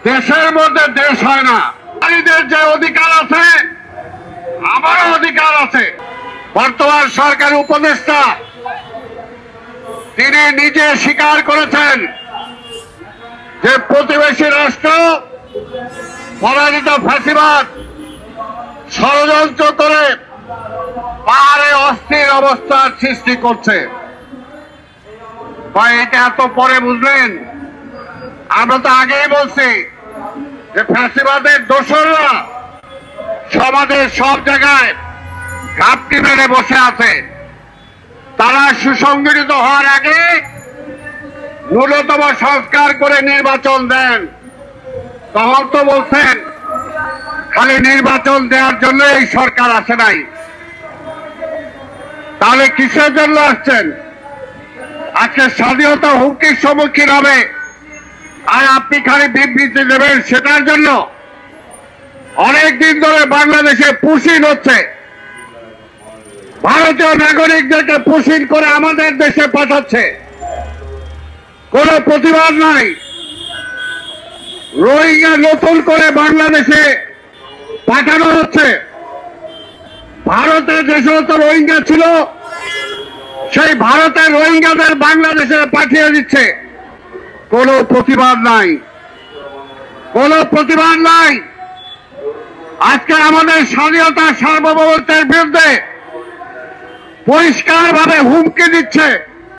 দেশের মধ্যে দেশ হয় না। নারীদের যে অধিকার আছে আমারও অধিকার আছে। বর্তমান সরকার উপদেষ্টা তিনি নিজে স্বীকার করেছেন যে প্রতিবেশী রাষ্ট্র পরাজিত ফ্যাসিবাদ ষড়যন্ত্র করে পাহাড়ে অস্থির অবস্থার সৃষ্টি করছে। এটা এত পরে বুঝলেন? আমরা তো আগেই বলছি যে ফ্যাসিবাদের দোসররা সমাজের সব জায়গায় ঘাপটি মেরে বসে আছে। তারা সুসংগঠিত হওয়ার আগে ন্যূনতম সংস্কার করে নির্বাচন দেন। তখন তো বলছেন খালি নির্বাচন দেওয়ার জন্য এই সরকার আসে নাই। তাহলে কিসের জন্য আসছেন? আজকে স্বাধীনতা হুমকির সম্মুখীন হবে আর আপনি খালি বিবৃতি দেবেন সেটার জন্য? অনেকদিন ধরে বাংলাদেশে পুশিং হচ্ছে, ভারতীয় নাগরিকদেরকে পুশিং করে আমাদের দেশে পাঠাচ্ছে, কোনো প্রতিবাদ নাই। রোহিঙ্গা নতুন করে বাংলাদেশে পাঠানো হচ্ছে। ভারতের যে সমস্ত রোহিঙ্গা ছিল সেই ভারতের রোহিঙ্গাদের বাংলাদেশে পাঠিয়ে দিচ্ছে। কোনো প্রতিবাদ নাই, কোনো প্রতিবাদ নাই। আজকে আমাদের স্বাধীনতা সার্বভৌমত্বের বিরুদ্ধে পরিষ্কারভাবে হুমকি দিচ্ছে